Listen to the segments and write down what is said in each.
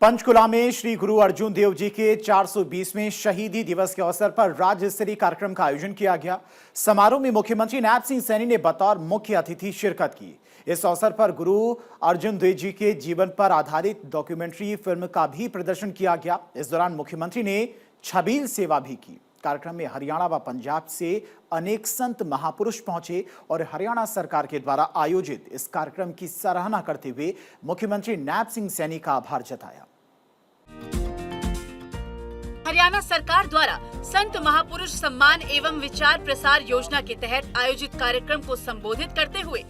पंचकुला में श्री गुरु अर्जुन देव जी के 420वें शहीदी दिवस के अवसर पर राज्य स्तरीय कार्यक्रम का आयोजन किया गया। समारोह में मुख्यमंत्री नायब सिंह सैनी ने बतौर मुख्य अतिथि शिरकत की। इस अवसर पर गुरु अर्जुन देव जी के जीवन पर आधारित डॉक्यूमेंट्री फिल्म का भी प्रदर्शन किया गया। इस दौरान मुख्यमंत्री ने छबील सेवा भी की। कार्यक्रम में हरियाणा व पंजाब से अनेक संत महापुरुष पहुंचे और हरियाणा सरकार के द्वारा आयोजित इस कार्यक्रम की सराहना करते हुए मुख्यमंत्री नायब सिंह सैनी का आभार जताया। हरियाणा सरकार द्वारा संत महापुरुष सम्मान एवं विचार प्रसार योजना के तहत आयोजित कार्यक्रम को संबोधित करते हुए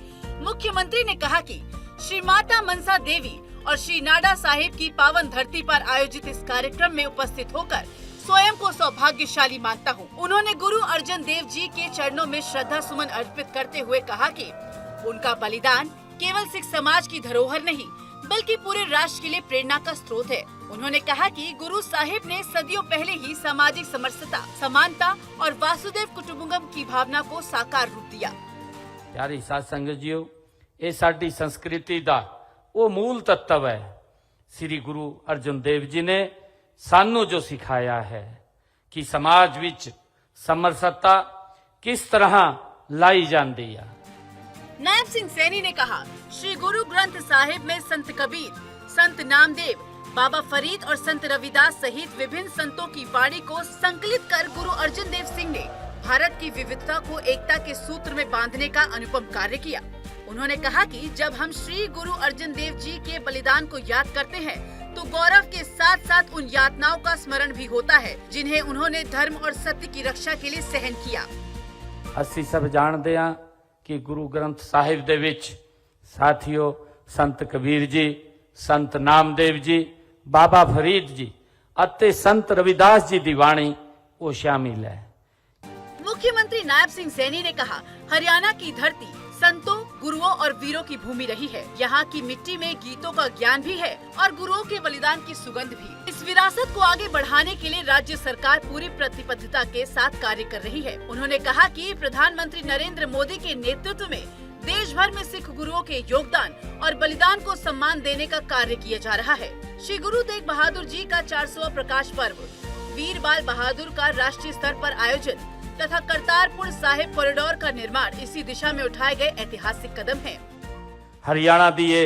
मुख्यमंत्री ने कहा कि श्री माता मनसा देवी और श्री नाडा साहिब की पावन धरती पर आयोजित इस कार्यक्रम में उपस्थित होकर स्वयं को सौभाग्यशाली मानता हूँ। उन्होंने गुरु अर्जुन देव जी के चरणों में श्रद्धा सुमन अर्पित करते हुए कहा कि उनका बलिदान केवल सिख समाज की धरोहर नहीं बल्कि पूरे राष्ट्र के लिए प्रेरणा का स्रोत है। उन्होंने कहा कि गुरु साहिब ने सदियों पहले ही सामाजिक समरसता, समानता और वासुदेव कुटुंबकम की भावना को साकार रूप दिया। प्यारी साध संगत जीओ, ये साडी संस्कृति दा वो मूल तत्व है। श्री गुरु अर्जुन देव जी ने सानू जो सिखाया है कि समाज विच समरसता किस तरह लाई जाती है। नायब सिंह सैनी ने कहा, श्री गुरु ग्रंथ साहिब में संत कबीर, संत नामदेव, बाबा फरीद और संत रविदास सहित विभिन्न संतों की वाणी को संकलित कर गुरु अर्जुन देव सिंह ने भारत की विविधता को एकता के सूत्र में बांधने का अनुपम कार्य किया। उन्होंने कहा कि जब हम श्री गुरु अर्जुन देव जी के बलिदान को याद करते हैं तो गौरव के साथ साथ उन यातनाओं का स्मरण भी होता है जिन्हें उन्होंने धर्म और सत्य की रक्षा के लिए सहन किया। ਅਸੀਂ सब जानते हैं कि गुरु ग्रंथ साहिब दे विच साथियों संत कबीर जी, संत नामदेव जी, बाबा फरीद जी अते संत रविदास जी दी वाणी वो शामिल है। मुख्यमंत्री नायब सिंह सैनी ने कहा, हरियाणा की धरती संतों, गुरुओं और वीरों की भूमि रही है। यहाँ की मिट्टी में गीतों का ज्ञान भी है और गुरुओं के बलिदान की सुगंध भी। इस विरासत को आगे बढ़ाने के लिए राज्य सरकार पूरी प्रतिबद्धता के साथ कार्य कर रही है। उन्होंने कहा कि प्रधानमंत्री नरेंद्र मोदी के नेतृत्व में देश भर में सिख गुरुओं के योगदान और बलिदान को सम्मान देने का कार्य किया जा रहा है। श्री गुरु तेग बहादुर जी का 400वां प्रकाश पर्व, वीर बाल बहादुर का राष्ट्रीय स्तर पर आयोजन तथा करतारपुर साहिब कॉरिडोर का निर्माण इसी दिशा में उठाए गए ऐतिहासिक कदम है। हरियाणा दी ये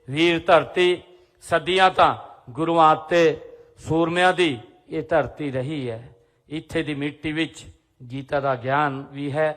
वीर धरती सदियां ता गुरुआं ते सूरमियां दी ये धरती रही है। इत्थे दी मिट्टी विच गीता दा ज्ञान भी है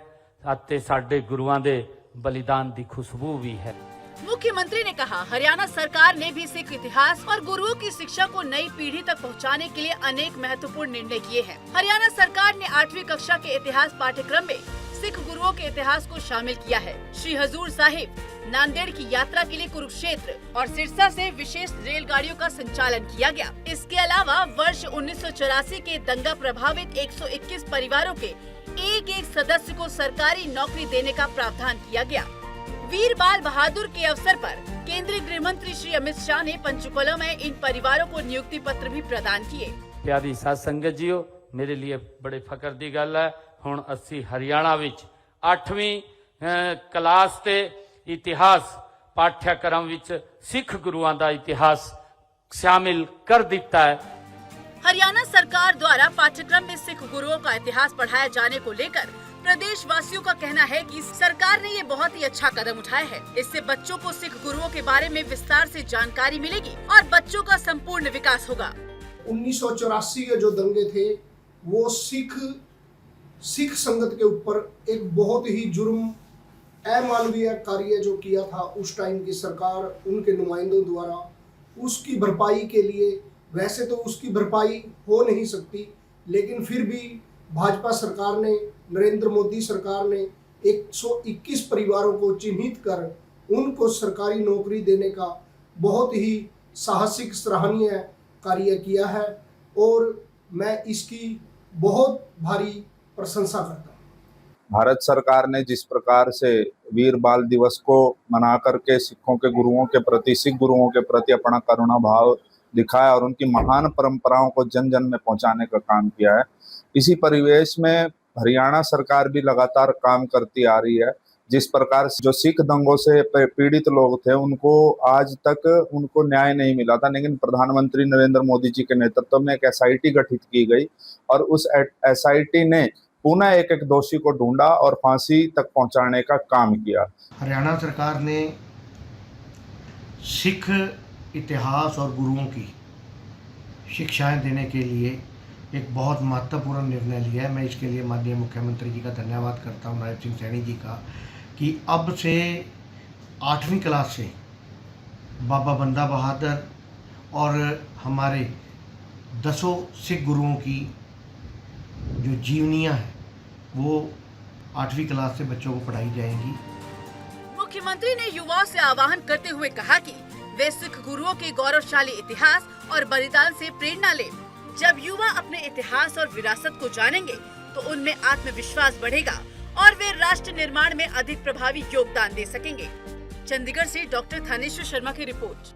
अते साडे गुरुआं दे बलिदान दी खुशबू भी है। मुख्यमंत्री ने कहा, हरियाणा सरकार ने भी सिख इतिहास और गुरुओं की शिक्षा को नई पीढ़ी तक पहुंचाने के लिए अनेक महत्वपूर्ण निर्णय किए हैं। हरियाणा सरकार ने 8वीं कक्षा के इतिहास पाठ्यक्रम में सिख गुरुओं के इतिहास को शामिल किया है। श्री हजूर साहिब, नांदेड़ की यात्रा के लिए कुरुक्षेत्र और सिरसा से विशेष रेलगाड़ियों का संचालन किया गया। इसके अलावा वर्ष 1984 के दंगा प्रभावित 121 परिवारों के एक सदस्य को सरकारी नौकरी देने का प्रावधान किया गया। वीर बाल बहादुर के अवसर पर केंद्रीय गृह मंत्री श्री अमित शाह ने पंचकुला में इन परिवारों को नियुक्ति पत्र भी प्रदान किए। प्यारी साध संगत जीओ, मेरे लिए बड़े फकर दी गल है हुण असी हरियाणा विच 8वीं क्लास ते इतिहास पाठ्यक्रम विच सिख गुरुआं दा इतिहास शामिल कर दिता है। हरियाणा सरकार द्वारा पाठ्यक्रम में सिख गुरुओं का इतिहास पढ़ाए जाने को लेकर प्रदेश वासियों का कहना है कि सरकार ने ये बहुत ही अच्छा कदम उठाया है। इससे बच्चों को सिख गुरुओं के बारे में विस्तार से जानकारी मिलेगी और बच्चों का संपूर्ण विकास होगा। 1984 के जो दंगे थे वो सिख संगत के ऊपर एक बहुत ही जुर्म अमानवीय कार्य जो किया था उस टाइम की सरकार उनके नुमाइंदों द्वारा, उसकी भरपाई के लिए, वैसे तो उसकी भरपाई हो नहीं सकती लेकिन फिर भी भाजपा सरकार ने, नरेंद्र मोदी सरकार ने 121 परिवारों को चिन्हित कर उनको सरकारी नौकरी देने का बहुत ही साहसिक सराहनीय कार्य किया है और मैं इसकी बहुत भारी प्रशंसा करता हूँ। भारत सरकार ने जिस प्रकार से वीर बाल दिवस को मना करके सिखों के गुरुओं के प्रति, सिख गुरुओं के प्रति अपना करुणा भाव दिखाया और उनकी महान परंपराओं को जन जन में पहुंचाने का काम किया है, इसी परिवेश में हरियाणा सरकार भी लगातार काम करती आ रही है। जिस प्रकार से जो सिख दंगों से पीड़ित लोग थे उनको आज तक उनको न्याय नहीं मिला था, लेकिन प्रधानमंत्री नरेंद्र मोदी जी के नेतृत्व में एक एसआईटी गठित की गई और उस एसआईटी ने पुनः एक एक दोषी को ढूंढा और फांसी तक पहुंचाने का काम किया। हरियाणा सरकार ने सिख इतिहास और गुरुओं की शिक्षाएं देने के लिए एक बहुत महत्वपूर्ण निर्णय लिया है। मैं इसके लिए माननीय मुख्यमंत्री जी का धन्यवाद करता हूं, नायब सिंह सैनी जी का, कि अब से 8वीं क्लास से बाबा बंदा बहादुर और हमारे 10 सिख गुरुओं की जो जीवनियाँ हैं वो 8वीं क्लास से बच्चों को पढ़ाई जाएंगी। मुख्यमंत्री ने युवाओं से आह्वान करते हुए कहा कि वे सिख गुरुओं के गौरवशाली इतिहास और बलिदान से प्रेरणा लें। जब युवा अपने इतिहास और विरासत को जानेंगे तो उनमें आत्मविश्वास बढ़ेगा और वे राष्ट्र निर्माण में अधिक प्रभावी योगदान दे सकेंगे। चंडीगढ़ से डॉक्टर थानेश्वर शर्मा की रिपोर्ट।